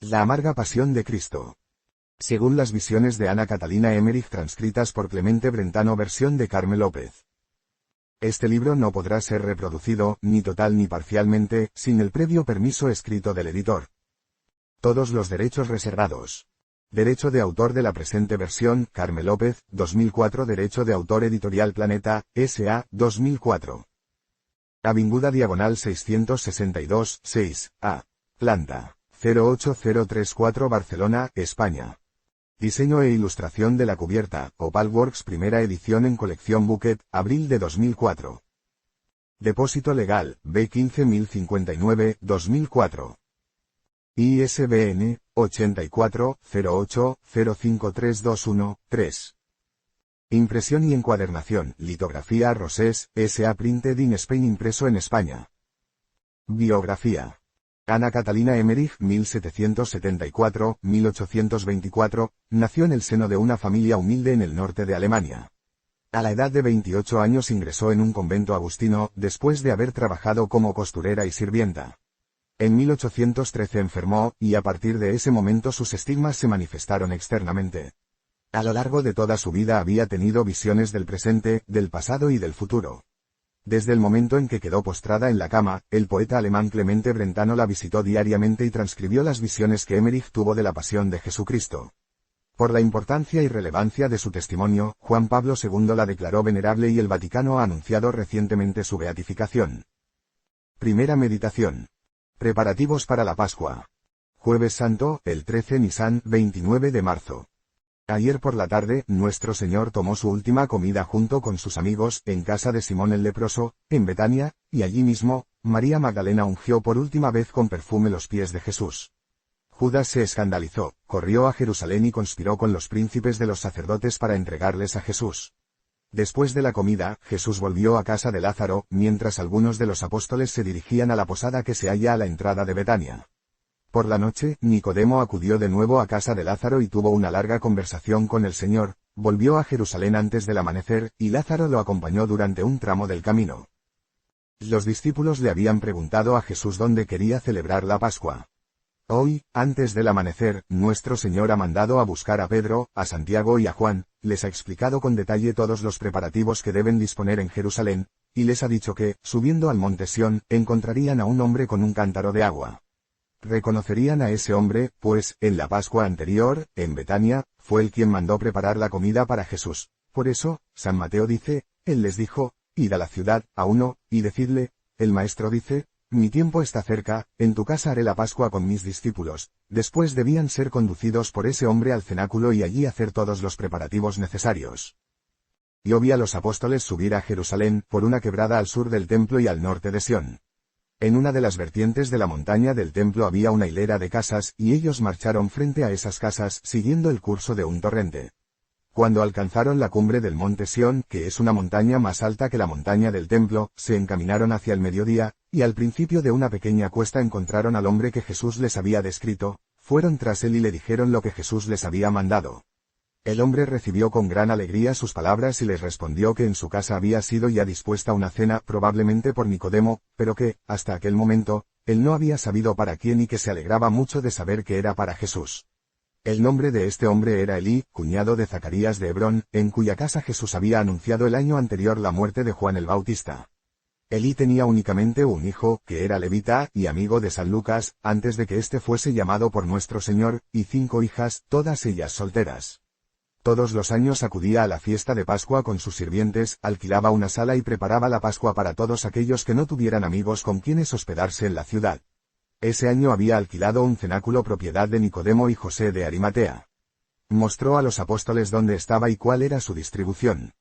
La amarga pasión de Cristo. Según las visiones de Ana Catalina Emmerich transcritas por Clemente Brentano, versión de Carmen López. Este libro no podrá ser reproducido, ni total ni parcialmente, sin el previo permiso escrito del editor. Todos los derechos reservados. Derecho de autor de la presente versión, Carmen López, 2004. Derecho de autor Editorial Planeta, S.A., 2004. Avinguda Diagonal 662, 6, A. Planta. 08034 Barcelona, España. Diseño e ilustración de la cubierta, Opalworks, primera edición en colección Bucket, abril de 2004. Depósito legal, B15059, 2004. ISBN, 8408053213. Impresión y encuadernación, litografía Rosés, S.A. Printed in Spain, impreso en España. Biografía. Ana Catalina Emmerich, 1774-1824, nació en el seno de una familia humilde en el norte de Alemania. A la edad de 28 años ingresó en un convento agustino, después de haber trabajado como costurera y sirvienta. En 1813 enfermó, y a partir de ese momento sus estigmas se manifestaron externamente. A lo largo de toda su vida había tenido visiones del presente, del pasado y del futuro. Desde el momento en que quedó postrada en la cama, el poeta alemán Clemente Brentano la visitó diariamente y transcribió las visiones que Emmerich tuvo de la pasión de Jesucristo. Por la importancia y relevancia de su testimonio, Juan Pablo II la declaró venerable y el Vaticano ha anunciado recientemente su beatificación. Primera meditación. Preparativos para la Pascua. Jueves Santo, el 13 Nisan, 29 de marzo. Ayer por la tarde, nuestro Señor tomó su última comida junto con sus amigos, en casa de Simón el leproso, en Betania, y allí mismo, María Magdalena ungió por última vez con perfume los pies de Jesús. Judas se escandalizó, corrió a Jerusalén y conspiró con los príncipes de los sacerdotes para entregarles a Jesús. Después de la comida, Jesús volvió a casa de Lázaro, mientras algunos de los apóstoles se dirigían a la posada que se halla a la entrada de Betania. Por la noche, Nicodemo acudió de nuevo a casa de Lázaro y tuvo una larga conversación con el Señor. Volvió a Jerusalén antes del amanecer, y Lázaro lo acompañó durante un tramo del camino. Los discípulos le habían preguntado a Jesús dónde quería celebrar la Pascua. Hoy, antes del amanecer, nuestro Señor ha mandado a buscar a Pedro, a Santiago y a Juan, les ha explicado con detalle todos los preparativos que deben disponer en Jerusalén, y les ha dicho que, subiendo al monte Sión, encontrarían a un hombre con un cántaro de agua. Reconocerían a ese hombre, pues, en la Pascua anterior, en Betania, fue él quien mandó preparar la comida para Jesús. Por eso, San Mateo dice, él les dijo, id a la ciudad, a uno, y decidle, el Maestro dice, mi tiempo está cerca, en tu casa haré la Pascua con mis discípulos. Después debían ser conducidos por ese hombre al cenáculo y allí hacer todos los preparativos necesarios. Yo vi a los apóstoles subir a Jerusalén, por una quebrada al sur del templo y al norte de Sión. En una de las vertientes de la montaña del templo había una hilera de casas, y ellos marcharon frente a esas casas, siguiendo el curso de un torrente. Cuando alcanzaron la cumbre del monte Sión, que es una montaña más alta que la montaña del templo, se encaminaron hacia el mediodía, y al principio de una pequeña cuesta encontraron al hombre que Jesús les había descrito, fueron tras él y le dijeron lo que Jesús les había mandado. El hombre recibió con gran alegría sus palabras y les respondió que en su casa había sido ya dispuesta una cena, probablemente por Nicodemo, pero que, hasta aquel momento, él no había sabido para quién y que se alegraba mucho de saber que era para Jesús. El nombre de este hombre era Elí, cuñado de Zacarías de Hebrón, en cuya casa Jesús había anunciado el año anterior la muerte de Juan el Bautista. Elí tenía únicamente un hijo, que era levita, y amigo de San Lucas, antes de que éste fuese llamado por nuestro Señor, y 5 hijas, todas ellas solteras. Todos los años acudía a la fiesta de Pascua con sus sirvientes, alquilaba una sala y preparaba la Pascua para todos aquellos que no tuvieran amigos con quienes hospedarse en la ciudad. Ese año había alquilado un cenáculo propiedad de Nicodemo y José de Arimatea. Mostró a los apóstoles dónde estaba y cuál era su distribución.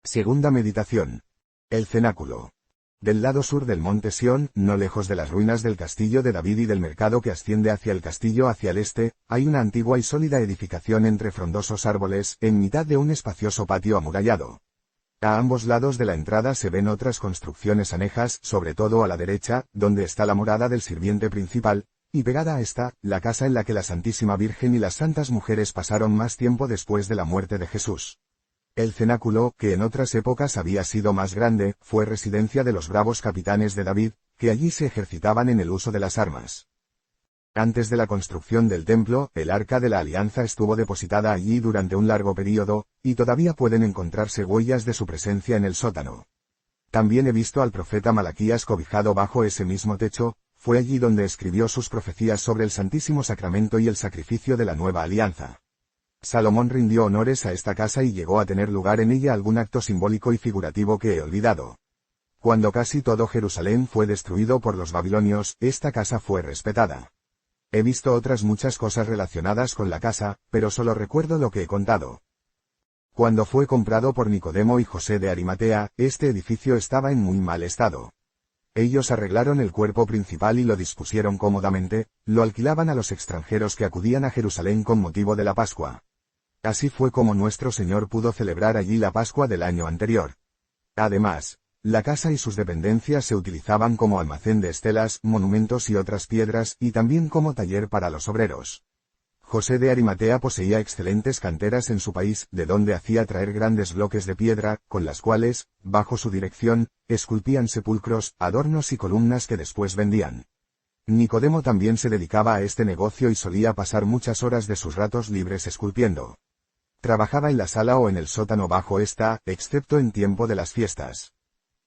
Segunda meditación. El cenáculo. Del lado sur del monte Sión, no lejos de las ruinas del castillo de David y del mercado que asciende hacia el castillo hacia el este, hay una antigua y sólida edificación entre frondosos árboles, en mitad de un espacioso patio amurallado. A ambos lados de la entrada se ven otras construcciones anejas, sobre todo a la derecha, donde está la morada del sirviente principal, y pegada a esta, la casa en la que la Santísima Virgen y las santas mujeres pasaron más tiempo después de la muerte de Jesús. El cenáculo, que en otras épocas había sido más grande, fue residencia de los bravos capitanes de David, que allí se ejercitaban en el uso de las armas. Antes de la construcción del templo, el Arca de la Alianza estuvo depositada allí durante un largo período, y todavía pueden encontrarse huellas de su presencia en el sótano. También he visto al profeta Malaquías cobijado bajo ese mismo techo, fue allí donde escribió sus profecías sobre el Santísimo Sacramento y el sacrificio de la nueva alianza. Salomón rindió honores a esta casa y llegó a tener lugar en ella algún acto simbólico y figurativo que he olvidado. Cuando casi todo Jerusalén fue destruido por los babilonios, esta casa fue respetada. He visto otras muchas cosas relacionadas con la casa, pero solo recuerdo lo que he contado. Cuando fue comprado por Nicodemo y José de Arimatea, este edificio estaba en muy mal estado. Ellos arreglaron el cuerpo principal y lo dispusieron cómodamente, lo alquilaban a los extranjeros que acudían a Jerusalén con motivo de la Pascua. Así fue como nuestro Señor pudo celebrar allí la Pascua del año anterior. Además, la casa y sus dependencias se utilizaban como almacén de estelas, monumentos y otras piedras, y también como taller para los obreros. José de Arimatea poseía excelentes canteras en su país, de donde hacía traer grandes bloques de piedra, con las cuales, bajo su dirección, esculpían sepulcros, adornos y columnas que después vendían. Nicodemo también se dedicaba a este negocio y solía pasar muchas horas de sus ratos libres esculpiendo. Trabajaba en la sala o en el sótano bajo esta, excepto en tiempo de las fiestas.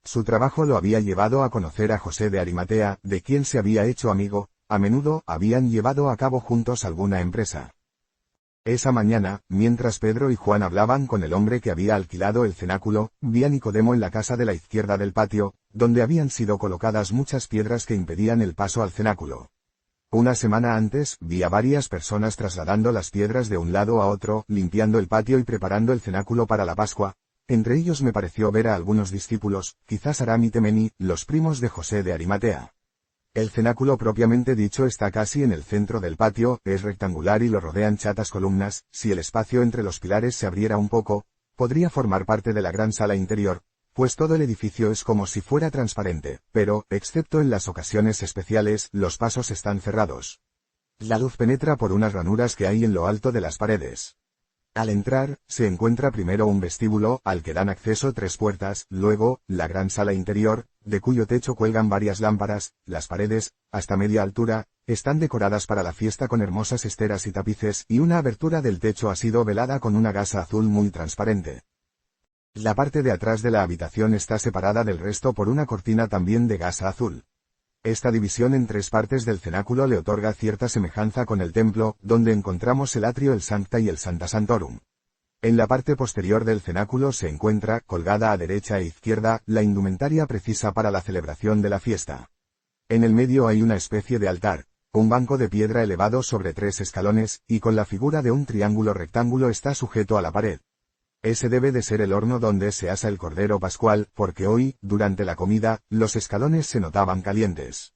Su trabajo lo había llevado a conocer a José de Arimatea, de quien se había hecho amigo, a menudo habían llevado a cabo juntos alguna empresa. Esa mañana, mientras Pedro y Juan hablaban con el hombre que había alquilado el cenáculo, vi a Nicodemo en la casa de la izquierda del patio, donde habían sido colocadas muchas piedras que impedían el paso al cenáculo. Una semana antes, vi a varias personas trasladando las piedras de un lado a otro, limpiando el patio y preparando el cenáculo para la Pascua. Entre ellos me pareció ver a algunos discípulos, quizás Aram y Temeni, los primos de José de Arimatea. El cenáculo propiamente dicho está casi en el centro del patio, es rectangular y lo rodean chatas columnas. Si el espacio entre los pilares se abriera un poco, podría formar parte de la gran sala interior, pues todo el edificio es como si fuera transparente, pero, excepto en las ocasiones especiales, los pasos están cerrados. La luz penetra por unas ranuras que hay en lo alto de las paredes. Al entrar, se encuentra primero un vestíbulo, al que dan acceso 3 puertas, luego, la gran sala interior, de cuyo techo cuelgan varias lámparas. Las paredes, hasta media altura, están decoradas para la fiesta con hermosas esteras y tapices, y una abertura del techo ha sido velada con una gasa azul muy transparente. La parte de atrás de la habitación está separada del resto por una cortina también de gasa azul. Esta división en 3 partes del cenáculo le otorga cierta semejanza con el templo, donde encontramos el atrio, el Sancta y el Sancta Sanctorum. En la parte posterior del cenáculo se encuentra, colgada a derecha e izquierda, la indumentaria precisa para la celebración de la fiesta. En el medio hay una especie de altar, un banco de piedra elevado sobre 3 escalones, y con la figura de un triángulo rectángulo está sujeto a la pared. Ese debe de ser el horno donde se asa el cordero pascual, porque hoy, durante la comida, los escalones se notaban calientes.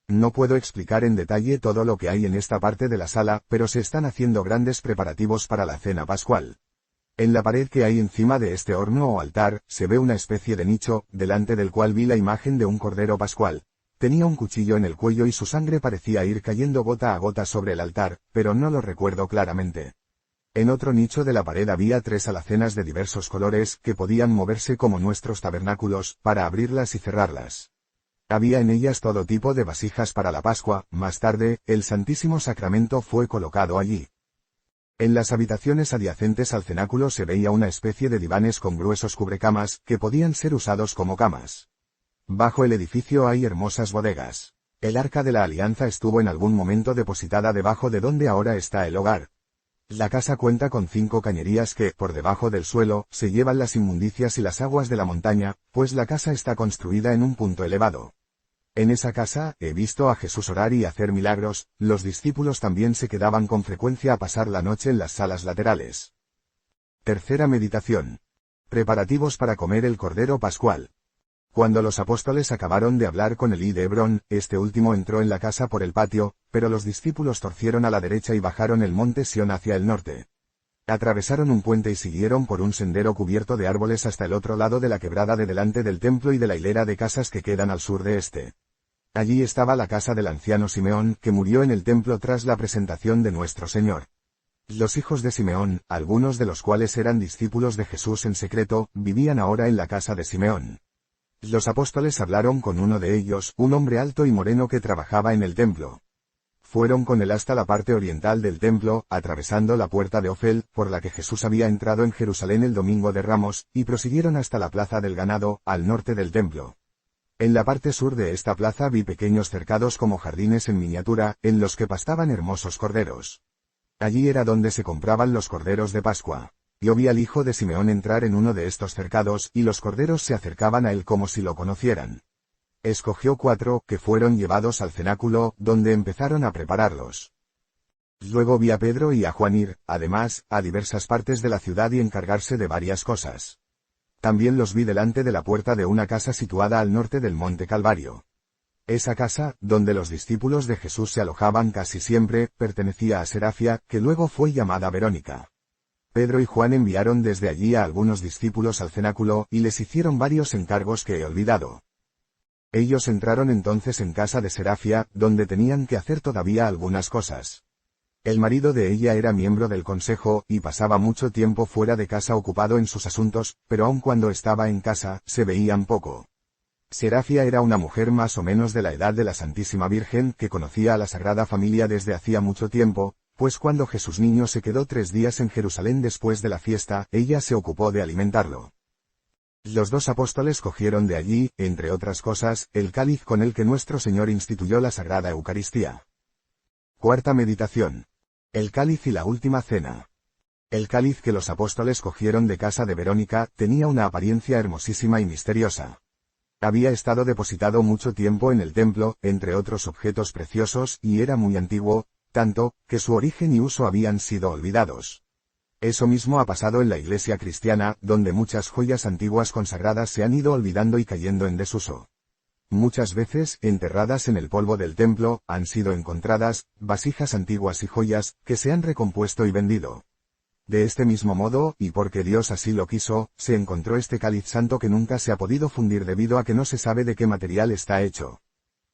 No puedo explicar en detalle todo lo que hay en esta parte de la sala, pero se están haciendo grandes preparativos para la cena pascual. En la pared que hay encima de este horno o altar, se ve una especie de nicho, delante del cual vi la imagen de un cordero pascual. Tenía un cuchillo en el cuello y su sangre parecía ir cayendo gota a gota sobre el altar, pero no lo recuerdo claramente. En otro nicho de la pared había 3 alacenas de diversos colores, que podían moverse como nuestros tabernáculos, para abrirlas y cerrarlas. Había en ellas todo tipo de vasijas para la Pascua. Más tarde, el Santísimo Sacramento fue colocado allí. En las habitaciones adyacentes al cenáculo se veía una especie de divanes con gruesos cubrecamas, que podían ser usados como camas. Bajo el edificio hay hermosas bodegas. El Arca de la Alianza estuvo en algún momento depositada debajo de donde ahora está el hogar. La casa cuenta con 5 cañerías que, por debajo del suelo, se llevan las inmundicias y las aguas de la montaña, pues la casa está construida en un punto elevado. En esa casa, he visto a Jesús orar y hacer milagros. Los discípulos también se quedaban con frecuencia a pasar la noche en las salas laterales. Tercera meditación. Preparativos para comer el Cordero Pascual. Cuando los apóstoles acabaron de hablar con Elí de Hebrón, este último entró en la casa por el patio, pero los discípulos torcieron a la derecha y bajaron el monte Sión hacia el norte. Atravesaron un puente y siguieron por un sendero cubierto de árboles hasta el otro lado de la quebrada de delante del templo y de la hilera de casas que quedan al sur de este. Allí estaba la casa del anciano Simeón, que murió en el templo tras la presentación de nuestro Señor. Los hijos de Simeón, algunos de los cuales eran discípulos de Jesús en secreto, vivían ahora en la casa de Simeón. Los apóstoles hablaron con uno de ellos, un hombre alto y moreno que trabajaba en el templo. Fueron con él hasta la parte oriental del templo, atravesando la puerta de Ofel, por la que Jesús había entrado en Jerusalén el domingo de Ramos, y prosiguieron hasta la plaza del ganado, al norte del templo. En la parte sur de esta plaza vi pequeños cercados como jardines en miniatura, en los que pastaban hermosos corderos. Allí era donde se compraban los corderos de Pascua. Yo vi al hijo de Simeón entrar en uno de estos cercados, y los corderos se acercaban a él como si lo conocieran. Escogió 4, que fueron llevados al cenáculo, donde empezaron a prepararlos. Luego vi a Pedro y a Juan ir, además, a diversas partes de la ciudad y encargarse de varias cosas. También los vi delante de la puerta de una casa situada al norte del monte Calvario. Esa casa, donde los discípulos de Jesús se alojaban casi siempre, pertenecía a Serafia, que luego fue llamada Verónica. Pedro y Juan enviaron desde allí a algunos discípulos al cenáculo, y les hicieron varios encargos que he olvidado. Ellos entraron entonces en casa de Serafia, donde tenían que hacer todavía algunas cosas. El marido de ella era miembro del consejo, y pasaba mucho tiempo fuera de casa ocupado en sus asuntos, pero aun cuando estaba en casa, se veían poco. Serafia era una mujer más o menos de la edad de la Santísima Virgen, que conocía a la Sagrada Familia desde hacía mucho tiempo, pues cuando Jesús niño se quedó 3 días en Jerusalén después de la fiesta, ella se ocupó de alimentarlo. Los 2 apóstoles cogieron de allí, entre otras cosas, el cáliz con el que nuestro Señor instituyó la Sagrada Eucaristía. Cuarta meditación. El cáliz y la última cena. El cáliz que los apóstoles cogieron de casa de Verónica tenía una apariencia hermosísima y misteriosa. Había estado depositado mucho tiempo en el templo, entre otros objetos preciosos, y era muy antiguo, tanto, que su origen y uso habían sido olvidados. Eso mismo ha pasado en la Iglesia cristiana, donde muchas joyas antiguas consagradas se han ido olvidando y cayendo en desuso. Muchas veces, enterradas en el polvo del templo, han sido encontradas vasijas antiguas y joyas, que se han recompuesto y vendido. De este mismo modo, y porque Dios así lo quiso, se encontró este cáliz santo que nunca se ha podido fundir debido a que no se sabe de qué material está hecho.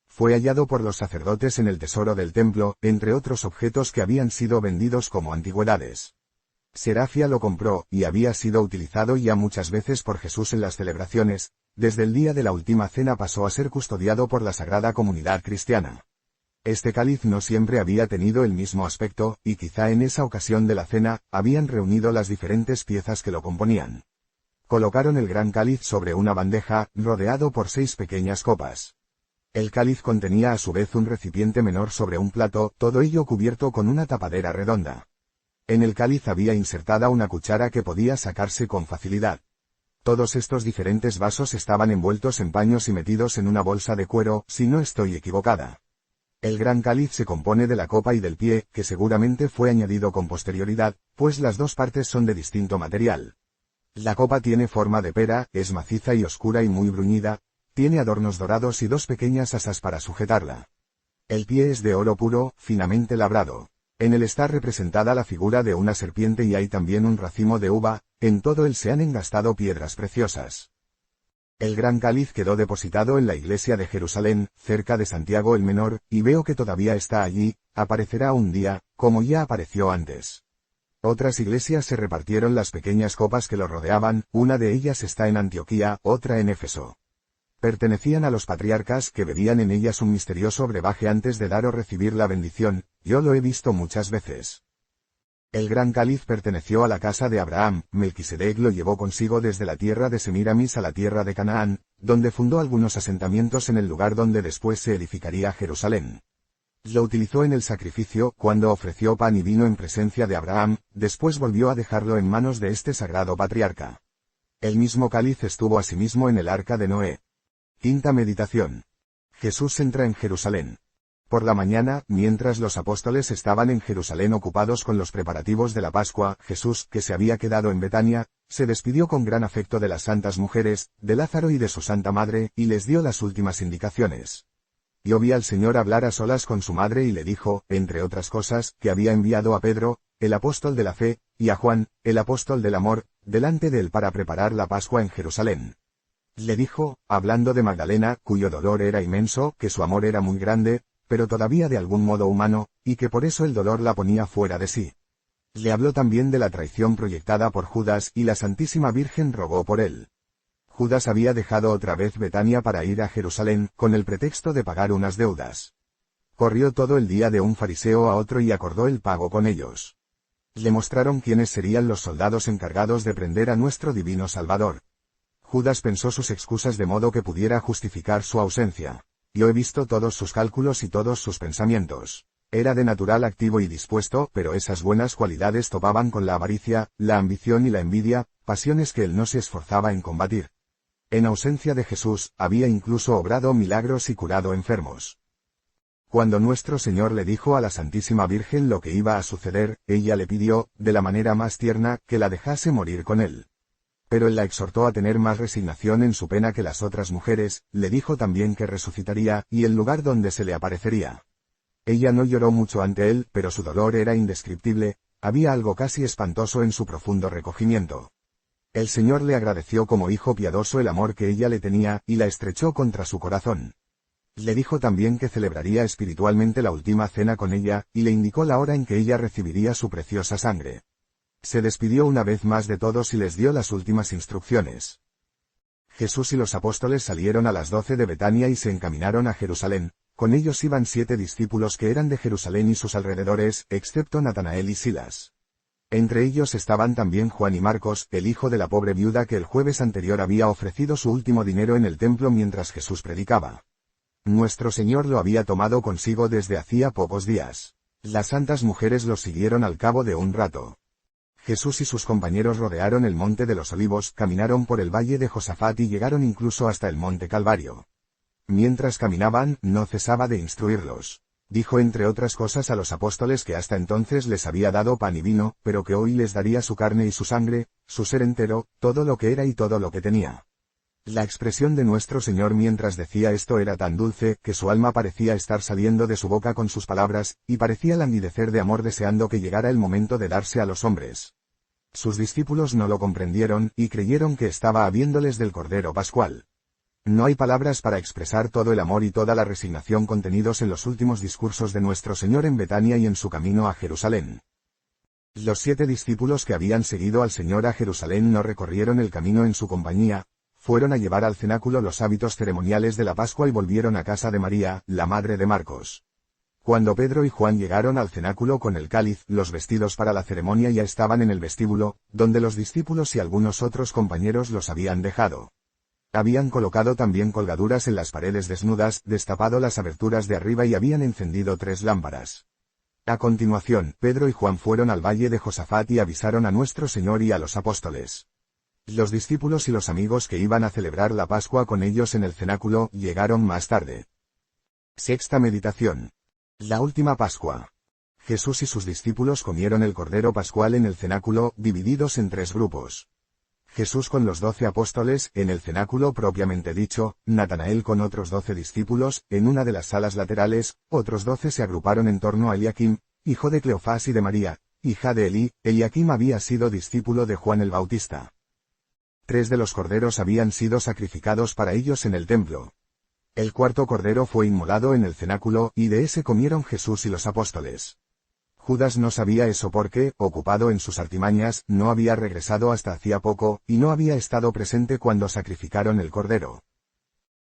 Fue hallado por los sacerdotes en el tesoro del templo, entre otros objetos que habían sido vendidos como antigüedades. Serafia lo compró, y había sido utilizado ya muchas veces por Jesús en las celebraciones. Desde el día de la última cena pasó a ser custodiado por la Sagrada Comunidad Cristiana. Este cáliz no siempre había tenido el mismo aspecto, y quizá en esa ocasión de la cena, habían reunido las diferentes piezas que lo componían. Colocaron el gran cáliz sobre una bandeja, rodeado por 6 pequeñas copas. El cáliz contenía a su vez un recipiente menor sobre un plato, todo ello cubierto con una tapadera redonda. En el cáliz había insertada una cuchara que podía sacarse con facilidad. Todos estos diferentes vasos estaban envueltos en paños y metidos en una bolsa de cuero, si no estoy equivocada. El gran cáliz se compone de la copa y del pie, que seguramente fue añadido con posterioridad, pues las 2 partes son de distinto material. La copa tiene forma de pera, es maciza y oscura y muy bruñida, tiene adornos dorados y 2 pequeñas asas para sujetarla. El pie es de oro puro, finamente labrado. En él está representada la figura de una serpiente y hay también un racimo de uva, en todo él se han engastado piedras preciosas. El gran cáliz quedó depositado en la iglesia de Jerusalén, cerca de Santiago el Menor, y veo que todavía está allí, aparecerá un día, como ya apareció antes. Otras iglesias se repartieron las pequeñas copas que lo rodeaban, una de ellas está en Antioquía, otra en Éfeso. Pertenecían a los patriarcas que bebían en ellas un misterioso brebaje antes de dar o recibir la bendición, yo lo he visto muchas veces. El gran cáliz perteneció a la casa de Abraham, Melquisedec lo llevó consigo desde la tierra de Semiramis a la tierra de Canaán, donde fundó algunos asentamientos en el lugar donde después se edificaría Jerusalén. Lo utilizó en el sacrificio, cuando ofreció pan y vino en presencia de Abraham, después volvió a dejarlo en manos de este sagrado patriarca. El mismo cáliz estuvo asimismo en el arca de Noé. Quinta meditación. Jesús entra en Jerusalén. Por la mañana, mientras los apóstoles estaban en Jerusalén ocupados con los preparativos de la Pascua, Jesús, que se había quedado en Betania, se despidió con gran afecto de las santas mujeres, de Lázaro y de su santa madre, y les dio las últimas indicaciones. Yo vi al Señor hablar a solas con su madre y le dijo, entre otras cosas, que había enviado a Pedro, el apóstol de la fe, y a Juan, el apóstol del amor, delante de él para preparar la Pascua en Jerusalén. Le dijo, hablando de Magdalena, cuyo dolor era inmenso, que su amor era muy grande, pero todavía de algún modo humano, y que por eso el dolor la ponía fuera de sí. Le habló también de la traición proyectada por Judas y la Santísima Virgen rogó por él. Judas había dejado otra vez Betania para ir a Jerusalén, con el pretexto de pagar unas deudas. Corrió todo el día de un fariseo a otro y acordó el pago con ellos. Le mostraron quiénes serían los soldados encargados de prender a nuestro divino Salvador. Judas pensó sus excusas de modo que pudiera justificar su ausencia. Yo he visto todos sus cálculos y todos sus pensamientos. Era de natural activo y dispuesto, pero esas buenas cualidades topaban con la avaricia, la ambición y la envidia, pasiones que él no se esforzaba en combatir. En ausencia de Jesús, había incluso obrado milagros y curado enfermos. Cuando nuestro Señor le dijo a la Santísima Virgen lo que iba a suceder, ella le pidió, de la manera más tierna, que la dejase morir con él. Pero él la exhortó a tener más resignación en su pena que las otras mujeres, le dijo también que resucitaría, y el lugar donde se le aparecería. Ella no lloró mucho ante él, pero su dolor era indescriptible, había algo casi espantoso en su profundo recogimiento. El Señor le agradeció como hijo piadoso el amor que ella le tenía, y la estrechó contra su corazón. Le dijo también que celebraría espiritualmente la última cena con ella, y le indicó la hora en que ella recibiría su preciosa sangre. Se despidió una vez más de todos y les dio las últimas instrucciones. Jesús y los apóstoles salieron a las 12 de Betania y se encaminaron a Jerusalén. Con ellos iban 7 discípulos que eran de Jerusalén y sus alrededores, excepto Natanael y Silas. Entre ellos estaban también Juan y Marcos, el hijo de la pobre viuda que el jueves anterior había ofrecido su último dinero en el templo mientras Jesús predicaba. Nuestro Señor lo había tomado consigo desde hacía pocos días. Las santas mujeres los siguieron al cabo de un rato. Jesús y sus compañeros rodearon el monte de los Olivos, caminaron por el valle de Josafat y llegaron incluso hasta el monte Calvario. Mientras caminaban, no cesaba de instruirlos. Dijo entre otras cosas a los apóstoles que hasta entonces les había dado pan y vino, pero que hoy les daría su carne y su sangre, su ser entero, todo lo que era y todo lo que tenía. La expresión de nuestro Señor mientras decía esto era tan dulce, que su alma parecía estar saliendo de su boca con sus palabras, y parecía languidecer de amor deseando que llegara el momento de darse a los hombres. Sus discípulos no lo comprendieron, y creyeron que estaba habiéndoles del Cordero Pascual. No hay palabras para expresar todo el amor y toda la resignación contenidos en los últimos discursos de nuestro Señor en Betania y en su camino a Jerusalén. Los 7 discípulos que habían seguido al Señor a Jerusalén no recorrieron el camino en su compañía, fueron a llevar al cenáculo los hábitos ceremoniales de la Pascua y volvieron a casa de María, la madre de Marcos. Cuando Pedro y Juan llegaron al cenáculo con el cáliz, los vestidos para la ceremonia ya estaban en el vestíbulo, donde los discípulos y algunos otros compañeros los habían dejado. Habían colocado también colgaduras en las paredes desnudas, destapado las aberturas de arriba y habían encendido 3 lámparas. A continuación, Pedro y Juan fueron al valle de Josafat y avisaron a nuestro Señor y a los apóstoles. Los discípulos y los amigos que iban a celebrar la Pascua con ellos en el cenáculo, llegaron más tarde. Sexta meditación. La última Pascua. Jesús y sus discípulos comieron el Cordero Pascual en el cenáculo, divididos en 3 grupos. Jesús con los 12 apóstoles, en el cenáculo propiamente dicho, Natanael con otros 12 discípulos, en una de las salas laterales, otros 12 se agruparon en torno a Eliaquim, hijo de Cleofás y de María, hija de Elí. Eliaquim había sido discípulo de Juan el Bautista. 3 de los corderos habían sido sacrificados para ellos en el templo. El 4º cordero fue inmolado en el cenáculo, y de ese comieron Jesús y los apóstoles. Judas no sabía eso porque, ocupado en sus artimañas, no había regresado hasta hacía poco, y no había estado presente cuando sacrificaron el cordero.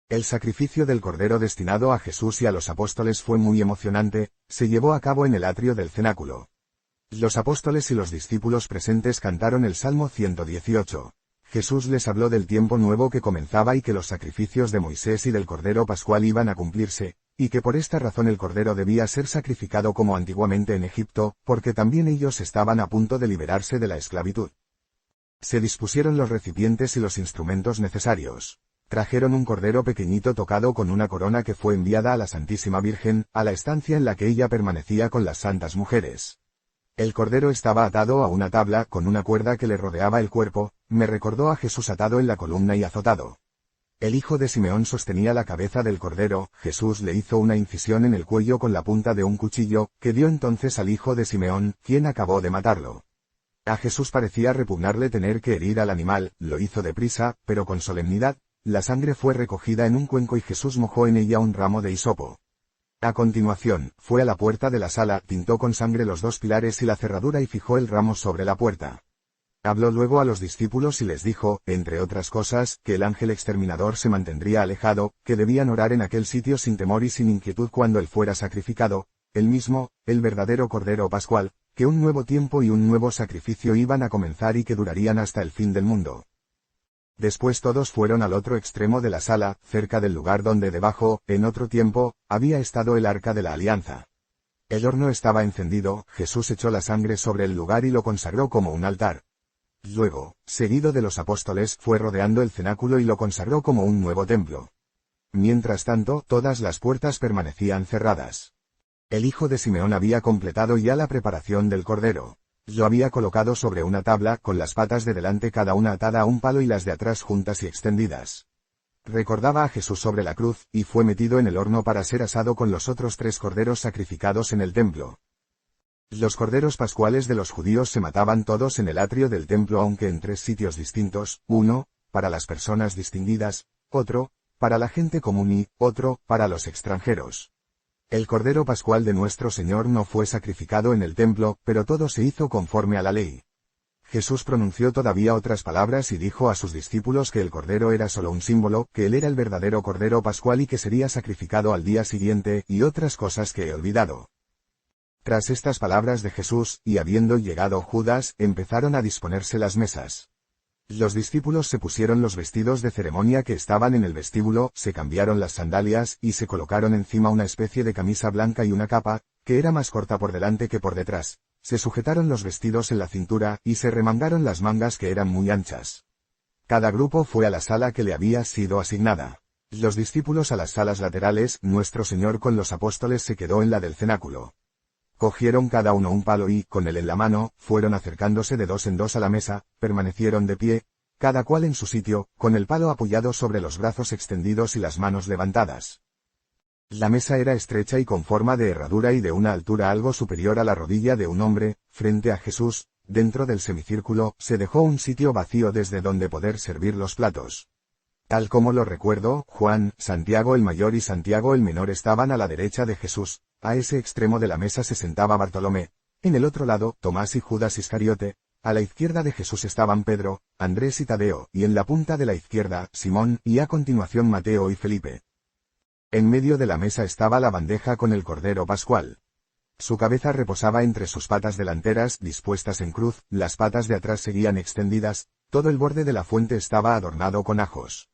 El sacrificio del cordero destinado a Jesús y a los apóstoles fue muy emocionante, se llevó a cabo en el atrio del cenáculo. Los apóstoles y los discípulos presentes cantaron el Salmo 118. Jesús les habló del tiempo nuevo que comenzaba y que los sacrificios de Moisés y del Cordero Pascual iban a cumplirse, y que por esta razón el Cordero debía ser sacrificado como antiguamente en Egipto, porque también ellos estaban a punto de liberarse de la esclavitud. Se dispusieron los recipientes y los instrumentos necesarios. Trajeron un cordero pequeñito tocado con una corona que fue enviada a la Santísima Virgen, a la estancia en la que ella permanecía con las santas mujeres. El cordero estaba atado a una tabla con una cuerda que le rodeaba el cuerpo, me recordó a Jesús atado en la columna y azotado. El hijo de Simeón sostenía la cabeza del cordero, Jesús le hizo una incisión en el cuello con la punta de un cuchillo, que dio entonces al hijo de Simeón, quien acabó de matarlo. A Jesús parecía repugnarle tener que herir al animal, lo hizo deprisa, pero con solemnidad, la sangre fue recogida en un cuenco y Jesús mojó en ella un ramo de hisopo. A continuación, fue a la puerta de la sala, pintó con sangre los 2 pilares y la cerradura y fijó el ramo sobre la puerta. Habló luego a los discípulos y les dijo, entre otras cosas, que el ángel exterminador se mantendría alejado, que debían orar en aquel sitio sin temor y sin inquietud cuando él fuera sacrificado, él mismo, el verdadero Cordero Pascual, que un nuevo tiempo y un nuevo sacrificio iban a comenzar y que durarían hasta el fin del mundo. Después todos fueron al otro extremo de la sala, cerca del lugar donde debajo, en otro tiempo, había estado el arca de la alianza. El horno estaba encendido, Jesús echó la sangre sobre el lugar y lo consagró como un altar. Luego, seguido de los apóstoles, fue rodeando el cenáculo y lo consagró como un nuevo templo. Mientras tanto, todas las puertas permanecían cerradas. El hijo de Simeón había completado ya la preparación del cordero. Lo había colocado sobre una tabla, con las patas de delante cada una atada a un palo y las de atrás juntas y extendidas. Recordaba a Jesús sobre la cruz, y fue metido en el horno para ser asado con los otros 3 corderos sacrificados en el templo. Los corderos pascuales de los judíos se mataban todos en el atrio del templo, aunque en 3 sitios distintos, uno, para las personas distinguidas, otro, para la gente común y, otro, para los extranjeros. El cordero pascual de nuestro Señor no fue sacrificado en el templo, pero todo se hizo conforme a la ley. Jesús pronunció todavía otras palabras y dijo a sus discípulos que el cordero era solo un símbolo, que él era el verdadero cordero pascual y que sería sacrificado al día siguiente, y otras cosas que he olvidado. Tras estas palabras de Jesús, y habiendo llegado Judas, empezaron a disponerse las mesas. Los discípulos se pusieron los vestidos de ceremonia que estaban en el vestíbulo, se cambiaron las sandalias, y se colocaron encima una especie de camisa blanca y una capa, que era más corta por delante que por detrás. Se sujetaron los vestidos en la cintura, y se remangaron las mangas que eran muy anchas. Cada grupo fue a la sala que le había sido asignada. Los discípulos a las salas laterales, nuestro Señor con los apóstoles se quedó en la del cenáculo. Cogieron cada uno un palo y, con él en la mano, fueron acercándose de 2 en 2 a la mesa, permanecieron de pie, cada cual en su sitio, con el palo apoyado sobre los brazos extendidos y las manos levantadas. La mesa era estrecha y con forma de herradura y de una altura algo superior a la rodilla de un hombre. Frente a Jesús, dentro del semicírculo, se dejó un sitio vacío desde donde poder servir los platos. Tal como lo recuerdo, Juan, Santiago el mayor y Santiago el menor estaban a la derecha de Jesús. A ese extremo de la mesa se sentaba Bartolomé, en el otro lado, Tomás y Judas Iscariote, a la izquierda de Jesús estaban Pedro, Andrés y Tadeo, y en la punta de la izquierda, Simón, y a continuación Mateo y Felipe. En medio de la mesa estaba la bandeja con el cordero pascual. Su cabeza reposaba entre sus patas delanteras, dispuestas en cruz, las patas de atrás seguían extendidas, todo el borde de la fuente estaba adornado con ajos.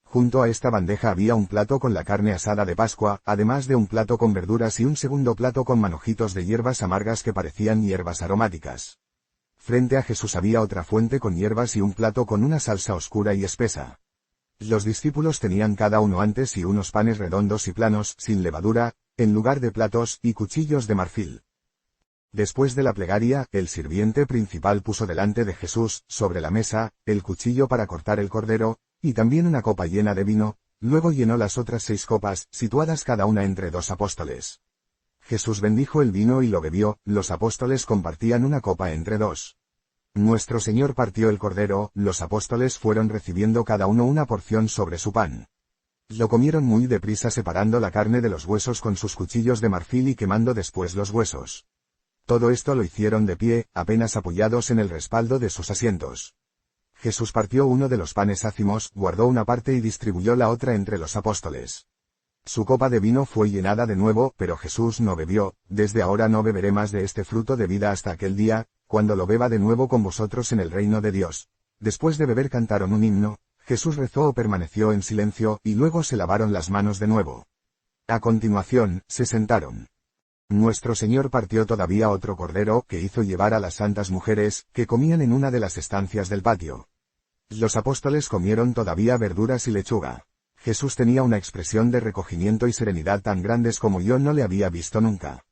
Junto a esta bandeja había un plato con la carne asada de Pascua, además de un plato con verduras y un segundo plato con manojitos de hierbas amargas que parecían hierbas aromáticas. Frente a Jesús había otra fuente con hierbas y un plato con una salsa oscura y espesa. Los discípulos tenían cada uno antes y unos panes redondos y planos, sin levadura, en lugar de platos, y cuchillos de marfil. Después de la plegaria, el sirviente principal puso delante de Jesús, sobre la mesa, el cuchillo para cortar el cordero, y también una copa llena de vino. Luego llenó las otras 6 copas, situadas cada una entre 2 apóstoles. Jesús bendijo el vino y lo bebió, los apóstoles compartían una copa entre 2. Nuestro Señor partió el cordero, los apóstoles fueron recibiendo cada uno una porción sobre su pan. Lo comieron muy deprisa separando la carne de los huesos con sus cuchillos de marfil y quemando después los huesos. Todo esto lo hicieron de pie, apenas apoyados en el respaldo de sus asientos. Jesús partió uno de los panes ácimos, guardó una parte y distribuyó la otra entre los apóstoles. Su copa de vino fue llenada de nuevo, pero Jesús no bebió. Desde ahora no beberé más de este fruto de vida hasta aquel día, cuando lo beba de nuevo con vosotros en el reino de Dios. Después de beber cantaron un himno, Jesús rezó o permaneció en silencio, y luego se lavaron las manos de nuevo. A continuación, se sentaron. Nuestro Señor partió todavía otro cordero, que hizo llevar a las santas mujeres, que comían en una de las estancias del patio. Los apóstoles comieron todavía verduras y lechuga. Jesús tenía una expresión de recogimiento y serenidad tan grandes como yo no le había visto nunca.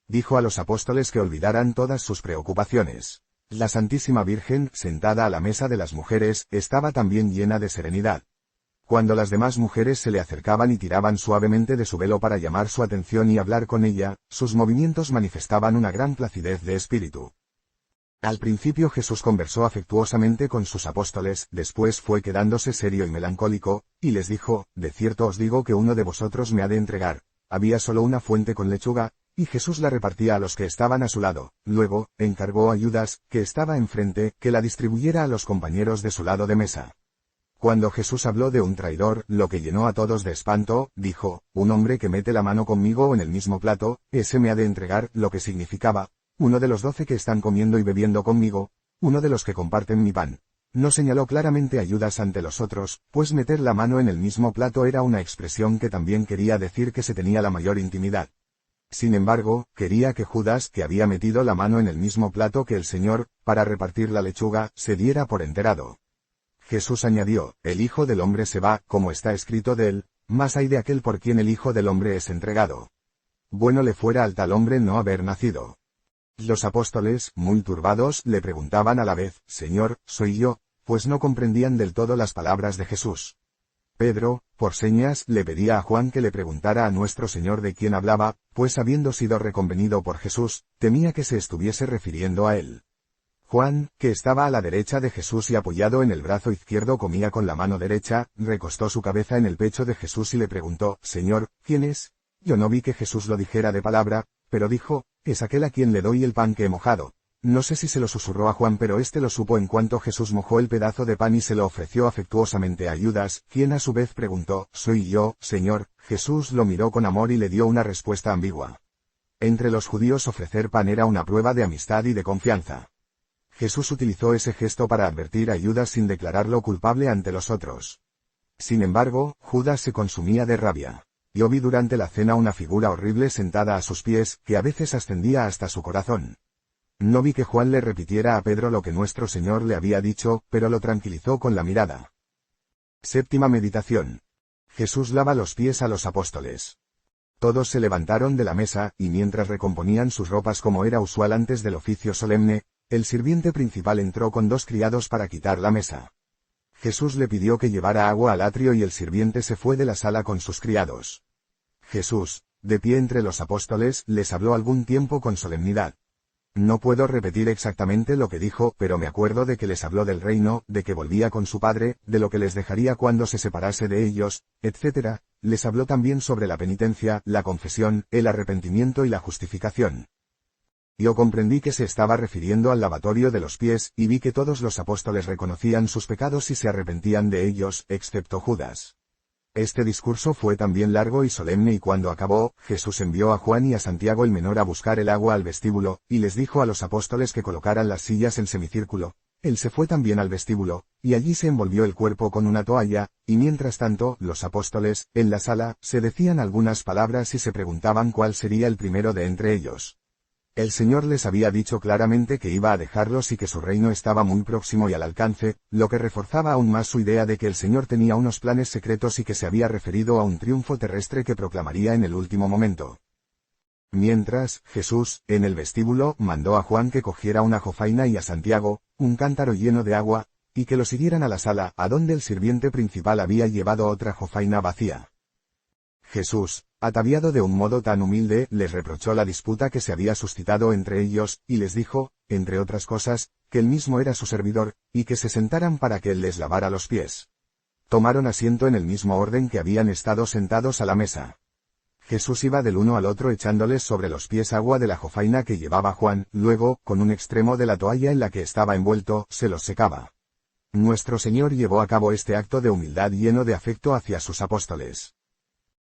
Dijo a los apóstoles que olvidaran todas sus preocupaciones. La Santísima Virgen, sentada a la mesa de las mujeres, estaba también llena de serenidad. Cuando las demás mujeres se le acercaban y tiraban suavemente de su velo para llamar su atención y hablar con ella, sus movimientos manifestaban una gran placidez de espíritu. Al principio Jesús conversó afectuosamente con sus apóstoles, después fue quedándose serio y melancólico, y les dijo, de cierto os digo que uno de vosotros me ha de entregar. Había solo una fuente con lechuga, y Jesús la repartía a los que estaban a su lado. Luego, encargó a Judas, que estaba enfrente, que la distribuyera a los compañeros de su lado de mesa. Cuando Jesús habló de un traidor, lo que llenó a todos de espanto, dijo, un hombre que mete la mano conmigo en el mismo plato, ese me ha de entregar, lo que significaba, uno de los 12 que están comiendo y bebiendo conmigo, uno de los que comparten mi pan. No señaló claramente a Judas ante los otros, pues meter la mano en el mismo plato era una expresión que también quería decir que se tenía la mayor intimidad. Sin embargo, quería que Judas, que había metido la mano en el mismo plato que el Señor, para repartir la lechuga, se diera por enterado. Jesús añadió, el Hijo del Hombre se va, como está escrito de él, mas hay de aquel por quien el Hijo del Hombre es entregado. Bueno le fuera al tal hombre no haber nacido. Los apóstoles, muy turbados, le preguntaban a la vez, Señor, ¿soy yo? Pues no comprendían del todo las palabras de Jesús. Pedro, por señas, le pedía a Juan que le preguntara a nuestro Señor de quién hablaba, pues habiendo sido reconvenido por Jesús, temía que se estuviese refiriendo a él. Juan, que estaba a la derecha de Jesús y apoyado en el brazo izquierdo comía con la mano derecha, recostó su cabeza en el pecho de Jesús y le preguntó, Señor, ¿quién es? Yo no vi que Jesús lo dijera de palabra, pero dijo, es aquel a quien le doy el pan que he mojado. No sé si se lo susurró a Juan, pero éste lo supo en cuanto Jesús mojó el pedazo de pan y se lo ofreció afectuosamente a Judas, quien a su vez preguntó, ¿soy yo, Señor? Jesús lo miró con amor y le dio una respuesta ambigua. Entre los judíos ofrecer pan era una prueba de amistad y de confianza. Jesús utilizó ese gesto para advertir a Judas sin declararlo culpable ante los otros. Sin embargo, Judas se consumía de rabia. Yo vi durante la cena una figura horrible sentada a sus pies, que a veces ascendía hasta su corazón. No vi que Juan le repitiera a Pedro lo que nuestro Señor le había dicho, pero lo tranquilizó con la mirada. Séptima meditación. Jesús lava los pies a los apóstoles. Todos se levantaron de la mesa, y mientras recomponían sus ropas como era usual antes del oficio solemne, el sirviente principal entró con 2 criados para quitar la mesa. Jesús le pidió que llevara agua al atrio y el sirviente se fue de la sala con sus criados. Jesús, de pie entre los apóstoles, les habló algún tiempo con solemnidad. No puedo repetir exactamente lo que dijo, pero me acuerdo de que les habló del reino, de que volvía con su Padre, de lo que les dejaría cuando se separase de ellos, etc. Les habló también sobre la penitencia, la confesión, el arrepentimiento y la justificación. Yo comprendí que se estaba refiriendo al lavatorio de los pies, y vi que todos los apóstoles reconocían sus pecados y se arrepentían de ellos, excepto Judas. Este discurso fue también largo y solemne y cuando acabó, Jesús envió a Juan y a Santiago el menor a buscar el agua al vestíbulo, y les dijo a los apóstoles que colocaran las sillas en semicírculo. Él se fue también al vestíbulo, y allí se envolvió el cuerpo con una toalla, y mientras tanto, los apóstoles, en la sala, se decían algunas palabras y se preguntaban cuál sería el primero de entre ellos. El Señor les había dicho claramente que iba a dejarlos y que su reino estaba muy próximo y al alcance, lo que reforzaba aún más su idea de que el Señor tenía unos planes secretos y que se había referido a un triunfo terrestre que proclamaría en el último momento. Mientras, Jesús, en el vestíbulo, mandó a Juan que cogiera una jofaina y a Santiago, un cántaro lleno de agua, y que lo siguieran a la sala, a donde el sirviente principal había llevado otra jofaina vacía. Jesús, ataviado de un modo tan humilde, les reprochó la disputa que se había suscitado entre ellos, y les dijo, entre otras cosas, que él mismo era su servidor, y que se sentaran para que él les lavara los pies. Tomaron asiento en el mismo orden que habían estado sentados a la mesa. Jesús iba del uno al otro echándoles sobre los pies agua de la jofaina que llevaba Juan, luego, con un extremo de la toalla en la que estaba envuelto, se los secaba. Nuestro Señor llevó a cabo este acto de humildad lleno de afecto hacia sus apóstoles.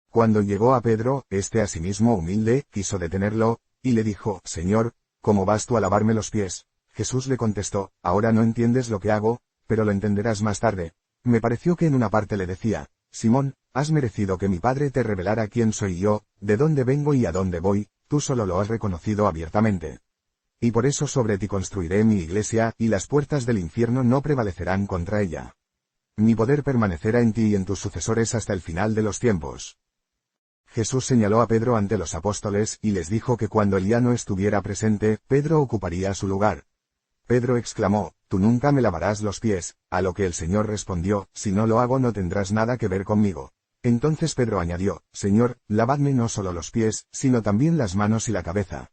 Cuando llegó a Pedro, asimismo humilde, quiso detenerlo, y le dijo, Señor, ¿cómo vas tú a lavarme los pies? Jesús le contestó, ahora no entiendes lo que hago, pero lo entenderás más tarde. Me pareció que en una parte le decía, Simón, has merecido que mi Padre te revelara quién soy yo, de dónde vengo y a dónde voy, tú solo lo has reconocido abiertamente. Y por eso sobre ti construiré mi iglesia, y las puertas del infierno no prevalecerán contra ella. Mi poder permanecerá en ti y en tus sucesores hasta el final de los tiempos. Jesús señaló a Pedro ante los apóstoles y les dijo que cuando él ya no estuviera presente, Pedro ocuparía su lugar. Pedro exclamó, «Tú nunca me lavarás los pies», a lo que el Señor respondió, «Si no lo hago no tendrás nada que ver conmigo». Entonces Pedro añadió, «Señor, lavadme no solo los pies, sino también las manos y la cabeza».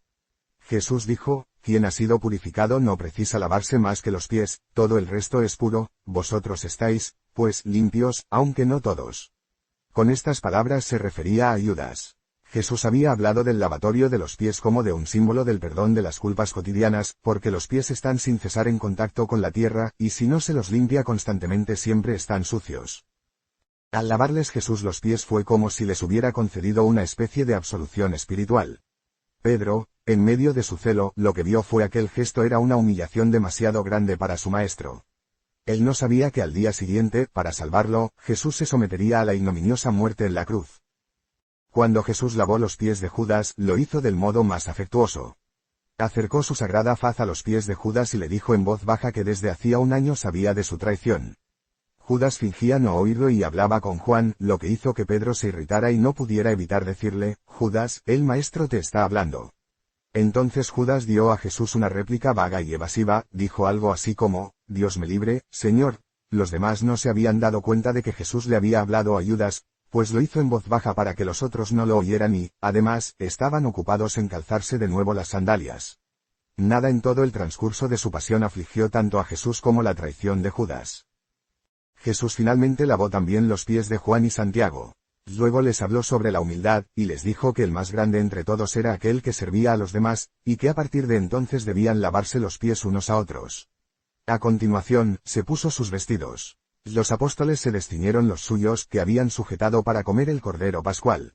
Jesús dijo, «Quien ha sido purificado no precisa lavarse más que los pies, todo el resto es puro, vosotros estáis, pues, limpios, aunque no todos». Con estas palabras se refería a Judas. Jesús había hablado del lavatorio de los pies como de un símbolo del perdón de las culpas cotidianas, porque los pies están sin cesar en contacto con la tierra, y si no se los limpia constantemente siempre están sucios. Al lavarles Jesús los pies fue como si les hubiera concedido una especie de absolución espiritual. Pedro, en medio de su celo, lo que vio fue aquel gesto era una humillación demasiado grande para su maestro. Él no sabía que al día siguiente, para salvarlo, Jesús se sometería a la ignominiosa muerte en la cruz. Cuando Jesús lavó los pies de Judas, lo hizo del modo más afectuoso. Acercó su sagrada faz a los pies de Judas y le dijo en voz baja que desde hacía un año sabía de su traición. Judas fingía no oírlo y hablaba con Juan, lo que hizo que Pedro se irritara y no pudiera evitar decirle: Judas, el maestro te está hablando. Entonces Judas dio a Jesús una réplica vaga y evasiva, dijo algo así como: Dios me libre, Señor. Los demás no se habían dado cuenta de que Jesús le había hablado a Judas, pues lo hizo en voz baja para que los otros no lo oyeran y, además, estaban ocupados en calzarse de nuevo las sandalias. Nada en todo el transcurso de su pasión afligió tanto a Jesús como la traición de Judas. Jesús finalmente lavó también los pies de Juan y Santiago. Luego les habló sobre la humildad, y les dijo que el más grande entre todos era aquel que servía a los demás, y que a partir de entonces debían lavarse los pies unos a otros. A continuación, se puso sus vestidos. Los apóstoles se desciñeron los suyos que habían sujetado para comer el cordero pascual.